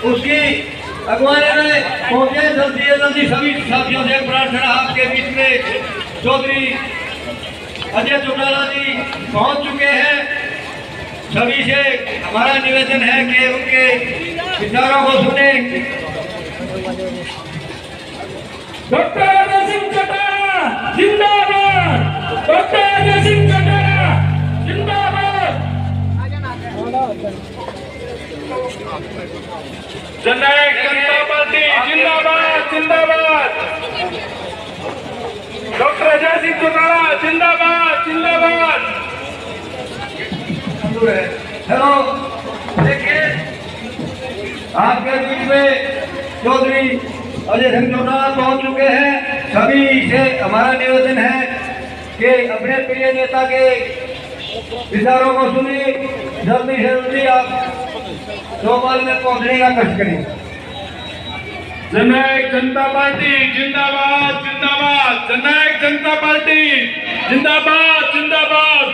उसकी अगुवाई में पहुंचे। जल्दी से जल्दी सभी साथियों से प्रार्थना आपके बीच में चौधरी अजय चौटाला जी पहुंच चुके हैं। सभी से हमारा निवेदन है कि उनके विचारों को सुने। डॉक्टर अजय सिंह चौटाला जिंदाबाद। डॉक्टर अजय सिंह चौटाला जिंदाबाद। जननायक जनता पार्टी जिंदाबाद जिंदाबाद। डॉक्टर अजय सिंह चौटाला जिंदाबाद जिंदाबाद। हेलो, देखिए आपके बीच में चौधरी अजय सिंह चौटाला पहुंच चुके हैं। सभी से हमारा निवेदन है कि अपने प्रिय नेता के विचारों को सुनिए। जल्दी से जल्दी आप चौपाल में पहुंचने का कष्ट करिए। जननायक जनता पार्टी जिंदाबाद जिंदाबाद। जननायक जनता पार्टी जिंदाबाद जिंदाबाद।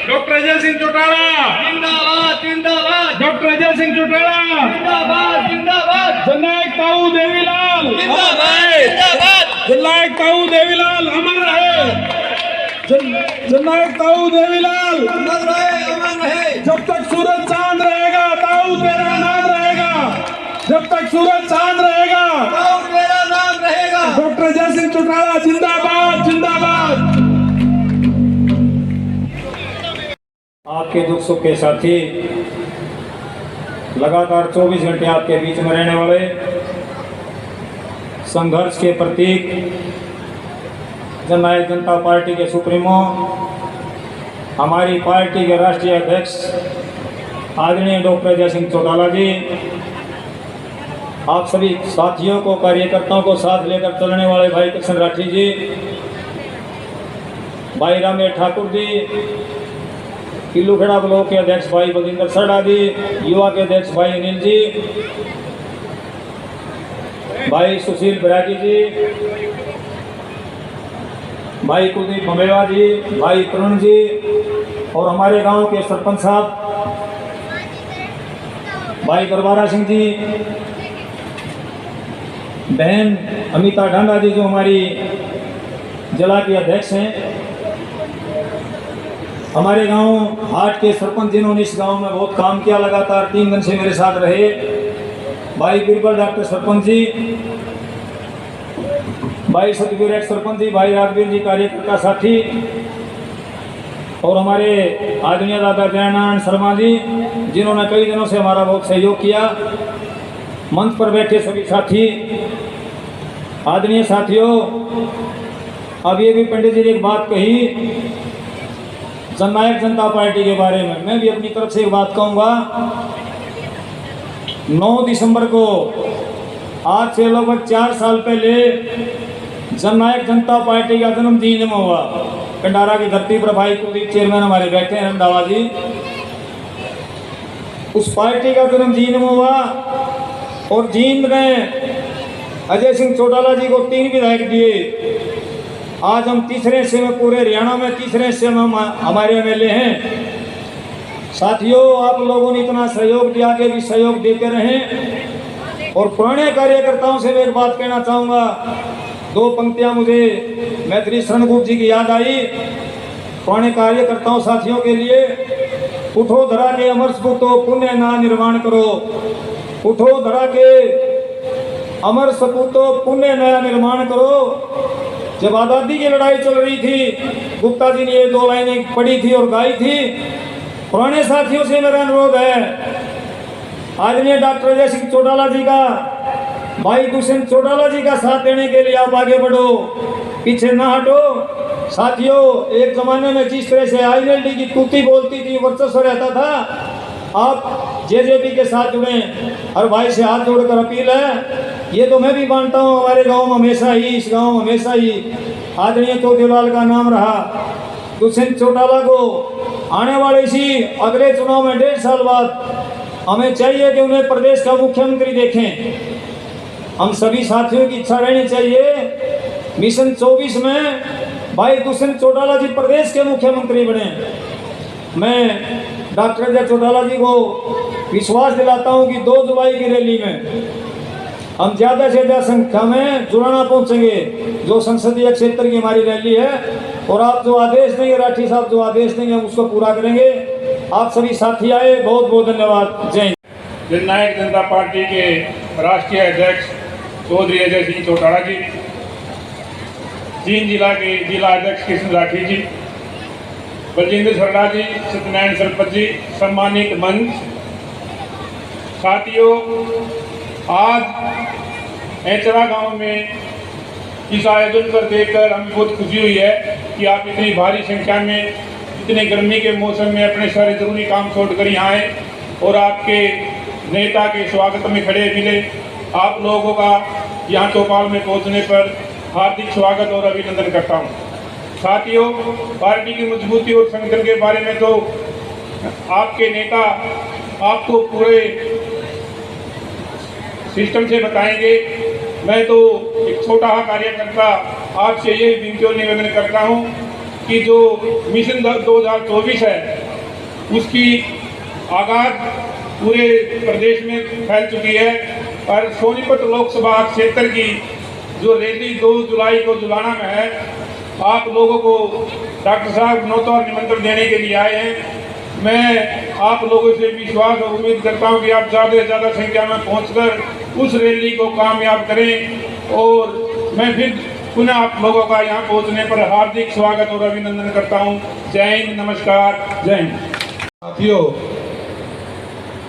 डॉक्टर अजय सिंह चौटाला जिंदाबाद जिंदाबाद। डॉक्टर अजय सिंह चौटाला जिंदाबाद जिंदाबाद। जननायक ताऊ देवीलाल जिंदाबाद जिंदाबाद। जननायक ताऊ देवीलाल अमर रहे। जननायक ताऊ देवीलाल अमर रहे अमर रहे। जब तक सूरज चांद रहेगा ताऊ तेरा नाम रहेगा। जब तक सूरज चांद रहेगा ताऊ तेरा नाम रहेगा। डॉक्टर अजय सिंह चौटाला जिंदाबाद जिंदाबाद। आपके दुख सुख के साथी, लगातार 24 घंटे आपके बीच में रहने वाले, संघर्ष के प्रतीक जननायक जनता पार्टी के सुप्रीमो, हमारी पार्टी के राष्ट्रीय अध्यक्ष आदरणीय डॉक्टर अजय सिंह चौटाला जी, आप सभी साथियों को, कार्यकर्ताओं को साथ लेकर चलने वाले भाई कृष्ण राठी जी, भाई रामेश ठाकुर जी, किल्लूखेड़ा ब्लॉक के अध्यक्ष भाई बलजिंदर सरडा जी, युवा के अध्यक्ष भाई अनिल जी, भाई सुशील बैरागी जी, भाई कुलदीप ममेवा जी, भाई तरुण जी और हमारे गांव के सरपंच साहब भाई दरबारा सिंह जी, बहन अमिता ढांडा जी जो हमारी जिला की अध्यक्ष हैं, हमारे गांव हाट के सरपंच जिन्होंने इस गांव में बहुत काम किया, लगातार 3 दिन से मेरे साथ रहे, भाई बिरबल डॉक्टर सरपंच जी, भाई सतबीर एक्स सरपंच जी, भाई राघवीर जी कार्यकर्ता साथी और हमारे आदरणीय दादा जयनारायण शर्मा जी जिन्होंने कई दिनों से हमारा बहुत सहयोग किया, मंच पर बैठे सभी साथी, आदरणीय साथियों, अब ये भी पंडित जी ने एक बात कही जननायक जनता पार्टी के बारे में, मैं भी अपनी तरफ से एक बात कहूँगा। 9 दिसंबर को आज से लगभग 4 साल पहले जननायक जनता पार्टी का जन्मदिन हुआ। कंडारा की धरती पर भाई कुलदीप चेयरमैन हमारे बैठे हैं रंधावा जी, उस पार्टी का जन्मदिन हुआ और जींद में अजय सिंह चौटाला जी को 3 विधायक दिए। आज हम तीसरे हिस्से में, पूरे हरियाणा में तीसरे हिस्से में हमारे एमएलए हैं। साथियों, आप लोगों ने इतना सहयोग दिया, आगे भी सहयोग देते रहें। और पुराने कार्यकर्ताओं से मैं एक बात कहना चाहूँगा, 2 पंक्तियाँ मुझे मैत्री शरणगुप्त जी की याद आई। पुराने कार्यकर्ताओं साथियों के लिए, उठो धरा के अमर सपूतो पुण्य ना निर्माण करो। उठो धरा के अमर सपूतो पुण्य नया निर्माण करो। जब आज़ादी की लड़ाई चल रही थी, गुप्ता जी ने ये 2 लाइनें पढ़ी थी और गाई थी। पुराने साथियों से मेरा अनुरोध है, आदरणीय डॉक्टर अजय सिंह चौटाला जी का, भाई दुष्यंत चौटाला जी का साथ देने के लिए आप आगे बढ़ो, पीछे ना हटो। साथियों, एक जमाने में जिस तरह से आईएनएलडी की तूती बोलती थी, वर्चस्व रहता था, आप जेजेपी के साथ जुड़े। हर भाई से हाथ जोड़कर अपील है, ये तो मैं भी मानता हूँ, हमारे गांव में हमेशा ही, इस गांव में हमेशा ही आदरणीय चौधरीलाल का नाम रहा। दुष्यंत चौटाला को आने वाले इसी अगले चुनाव में 1.5 साल बाद हमें चाहिए कि उन्हें प्रदेश का मुख्यमंत्री देखें। हम सभी साथियों की इच्छा रहनी चाहिए मिशन 24 में भाई दुष्यंत चौटाला जी प्रदेश के मुख्यमंत्री बने। मैं डॉक्टर अजय चौटाला जी को विश्वास दिलाता हूं कि 2 जुलाई की रैली में हम ज़्यादा से ज़्यादा संख्या में जुड़ाना पहुंचेंगे, जो संसदीय क्षेत्र की हमारी रैली है। और आप जो आदेश देंगे, राठी साहब जो आदेश देंगे, हम उसको पूरा करेंगे। आप सभी साथी आए, बहुत बहुत धन्यवाद। जय हिंद। जननायक जनता पार्टी के राष्ट्रीय अध्यक्ष चौधरी अजय सिंह चौटाला जी, जींद जिला के जिला अध्यक्ष कृष्ण राठी जी, बलजिंदर सरला जी, सत्यनारायण सरपत जी, सम्मानित मंच, साथियों, आज ऐचरा गांव में इस आयोजन पर देखकर हमें बहुत खुशी हुई है कि आप इतनी भारी संख्या में इतने गर्मी के मौसम में अपने सारे जरूरी काम छोड़कर यहाँ आए और आपके नेता के स्वागत में खड़े मिले। आप लोगों का यहाँ चौपाल में पहुँचने पर हार्दिक स्वागत और अभिनंदन करता हूँ। साथियों, पार्टी की मजबूती और संगठन के बारे में तो आपके नेता आपको पूरे सिस्टम से बताएंगे। मैं तो एक छोटा कार्यकर्ता आपसे यही विनती और निवेदन करता हूँ कि जो मिशन 2024 है उसकी आगाज पूरे प्रदेश में फैल चुकी है और सोनीपत लोकसभा क्षेत्र की जो रैली 2 जुलाई को जुलाना में है, आप लोगों को डॉक्टर साहब नौतौर निमंत्रण देने के लिए आए हैं। मैं आप लोगों से विश्वास और उम्मीद करता हूं कि आप ज़्यादा से ज़्यादा संख्या में पहुंचकर उस रैली को कामयाब करें और मैं फिर पुनः आप लोगों का यहाँ पहुंचने पर हार्दिक स्वागत और अभिनंदन करता हूं। जय हिंद, नमस्कार, जय हिंद। साथियों,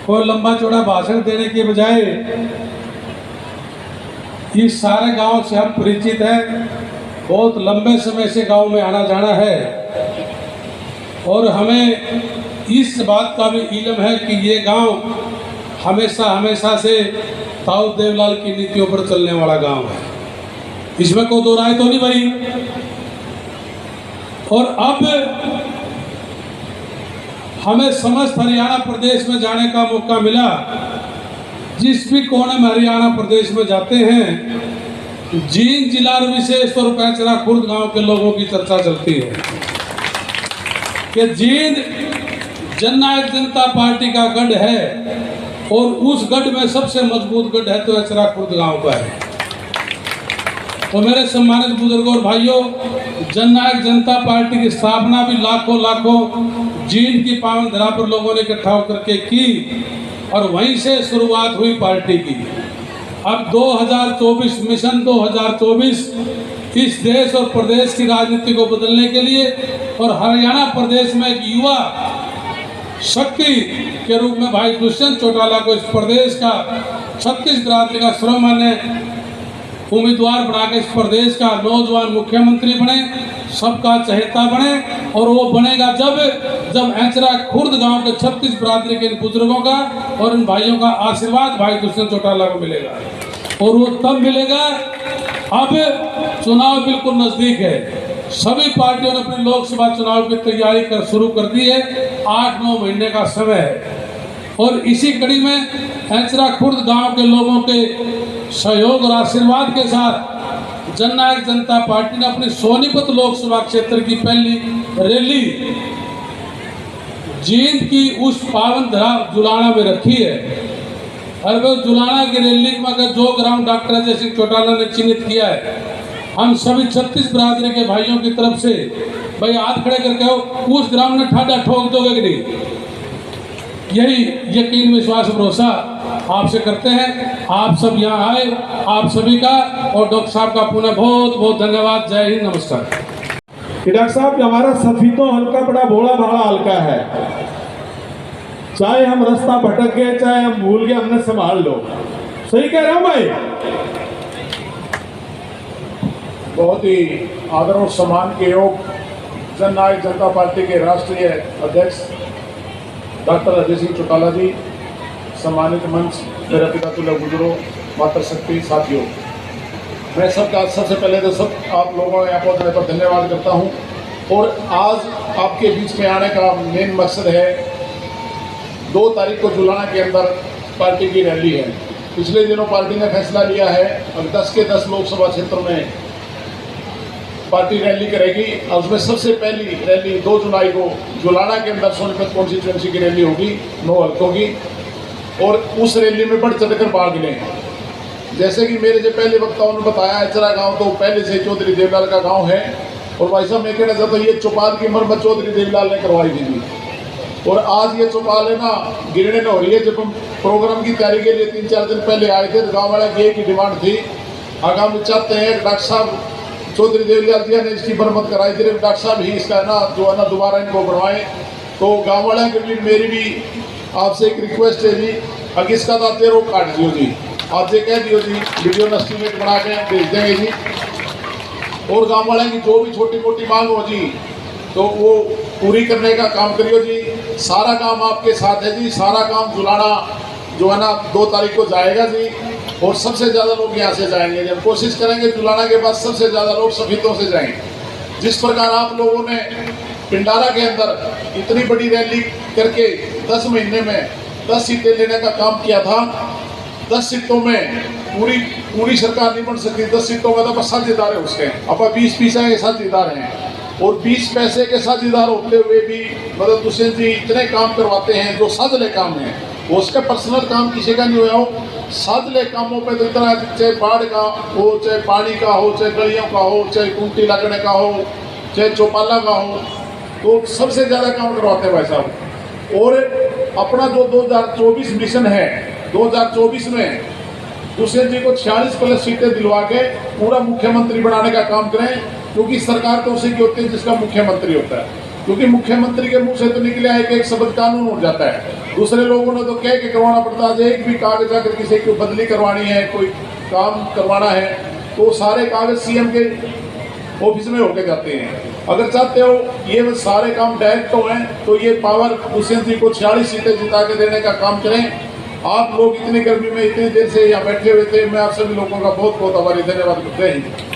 कोई लंबा चौड़ा भाषण देने के बजाय इस सारे गांव से हम परिचित हैं, बहुत लंबे समय से गांव में आना जाना है और हमें इस बात का भी इल्म है कि ये गांव हमेशा से ताऊ देवलाल की नीतियों पर चलने वाला गांव है। इसमें कोई दो राय तो नहीं भाई। और अब हमें समस्त हरियाणा प्रदेश में जाने का मौका मिला। जिस भी कोने में हरियाणा प्रदेश में जाते हैं, जींद जिला और विशेष तौर पर ऐचरा खुर्द गांव के लोगों की चर्चा चलती है कि जींद जननायक जनता पार्टी का गढ़ है और उस गढ़ में सबसे मजबूत गढ़ है तो ऐचरा खुर्द गांव का है। तो मेरे सम्मानित बुजुर्गों और भाइयों, जननायक जनता पार्टी की स्थापना भी लाखों जींद की पावन धरा पर लोगों ने इकट्ठा होकर के की और वहीं से शुरुआत हुई पार्टी की। अब 2024 मिशन 2024 इस देश और प्रदेश की राजनीति को बदलने के लिए और हरियाणा प्रदेश में एक युवा शक्ति के रूप में भाई दुष्यंत चौटाला को इस प्रदेश का 36 बिरादरी का सर्वमान्य उम्मीदवार बना के इस प्रदेश का नौजवान मुख्यमंत्री बने, सबका चहेता बने। और वो बनेगा जब ऐचरा खुर्द गांव के 36 बिरादरी के इन बुजुर्गों का और इन भाइयों का आशीर्वाद भाई दुष्यंत चौटाला को मिलेगा। और वो तब मिलेगा, अब चुनाव बिल्कुल नज़दीक है। सभी पार्टियों ने अपने लोकसभा चुनाव की तैयारी शुरू कर दी है। 8-9 महीने का समय है और इसी कड़ी में ऐचरा खुर्द गांव के लोगों के सहयोग और आशीर्वाद के साथ जननायक जनता पार्टी ने अपनी सोनीपत लोकसभा क्षेत्र की पहली रैली जींद की उस पावन धरा जुलाना में रखी है। और वो जुलाना की रैली में जो ग्राम डॉक्टर अजय सिंह चौटाला ने चिन्हित किया है, हम सभी 36 बिरादरी के भाइयों की तरफ से भाई हाथ खड़े करके हो, उस ग्राम ने ठाडा ठोक दोगे कि नहीं? यही यकीन विश्वास भरोसा आपसे करते हैं। आप सब यहाँ आए, आप सभी का और डॉक्टर साहब का पुनः बहुत बहुत धन्यवाद। जय हिंद, नमस्कार। डॉक्टर साहब, हमारा सफीतो हल्का बड़ा भोला भाला हल्का है। चाहे हम रास्ता भटक गए, चाहे हम भूल गए, हमने संभाल लो। सही कह रहा हूं भाई? बहुत ही आदर और सम्मान के योग जननायक जनता पार्टी के राष्ट्रीय अध्यक्ष डॉक्टर अजय सिंह चौटाला जी, सम्मानित मंच, मेरे पिता तुल्य बुजुर्गों, मातृशक्ति साथियों, मैं सबका सबसे पहले तो सब आप लोगों ने यहाँ पहुँचने पर धन्यवाद करता हूँ। और आज आपके बीच में आने का मेन मकसद है 2 तारीख को जुलाना के अंदर पार्टी की रैली है। पिछले दिनों पार्टी ने फैसला लिया है अब 10 के 10 लोकसभा क्षेत्र में पार्टी रैली करेगी और उसमें सबसे पहली रैली 2 जुलाई को जुलाना के अंदर सोनीपत कॉन्स्टिट्यूएंसी की रैली होगी 9 हल्कों की। और उस रैली में बढ़ चढ़कर भाग लें। जैसे कि मेरे जो पहले वक्ताओं ने बताया, अचरा गांव तो पहले से चौधरी देवलाल का गांव है, और भाई साहब मैं कहना चाहता हूँ ये चौपाल की मरम्मत चौधरी देवलाल ने करवाई थी, और आज ये चौपाल है ना गिरने न हो रही है। जब हम प्रोग्राम की तैयारी के लिए 3-4 दिन पहले आए थे तो गाँव वाले की एक ही डिमांड थी, आगामी चाहते हैं डॉक्टर साहब चौधरी देवलाल जी ने इसकी मरम्मत कराई थी, डॉक्टर साहब ही इसका है ना जो है ना दोबारा इनको बनवाएं। तो गाँव वाले के लिए मेरी भी आपसे एक रिक्वेस्ट है जी, अगर इसका दाते रो काट दियो जी, आप ये कह दियो जी, वीडियो में एस्टीमेट बना के भेज देंगे जी। और गाँव वाले की जो भी छोटी मोटी मांग हो जी तो वो पूरी करने का काम करियो जी। सारा काम आपके साथ है जी, सारा काम जुलाना जो है ना 2 तारीख को जाएगा जी, और सबसे ज़्यादा लोग यहाँ से जाएंगे। जब कोशिश करेंगे जुलाना के बाद सबसे ज़्यादा लोग सफीतों से जाएंगे। जिस प्रकार आप लोगों ने पिंडारा के अंदर इतनी बड़ी रैली करके 10 महीने में 10 सीटें लेने का काम किया था, 10 सीटों में पूरी सरकार नहीं बन सकती, 10 सीटों में तो साझेदार है उसके, अब 20 पैसे के साझेदार हैं, और 20 पैसे के साझेदार होते हुए भी मतलब दुष्यंत जी इतने काम करवाते हैं जो साझले काम है, उसका पर्सनल काम किसी का नहीं हुआ हो। साझले कामों पे तो इतना, चाहे बाढ़ का हो, चाहे पानी का हो, चाहे गलियों का हो, चाहे कुंटी लगने का हो, चाहे चौपाला का हो, तो सबसे ज़्यादा काम करवाते हैं भाई साहब। और अपना जो 2024 मिशन है, 2024 में दुष्यंत जी को 46+ सीटें दिलवा के पूरा मुख्यमंत्री बनाने का काम करें, क्योंकि सरकार तो उसी की होती है जिसका मुख्यमंत्री होता है। क्योंकि मुख्यमंत्री के मुंह से तो निकले है कि एक शब्द कानून हो जाता है, दूसरे लोगों ने तो कह के करवाना पड़ता है। एक भी कागज अगर किसी को बदली करवानी है, कोई काम करवाना है, तो सारे कागज सीएम के ऑफिस में होके जाते हैं। अगर चाहते हो ये सारे काम डायरेक्ट हो हैं तो ये पावर दुष्यंत जी को 46 सीटें जिता के देने का काम करें। आप लोग इतनी गर्मी में इतनी देर से यहाँ बैठे हुए थे, मैं आप सभी लोगों का बहुत बहुत आभारी, धन्यवाद। जय हिंद।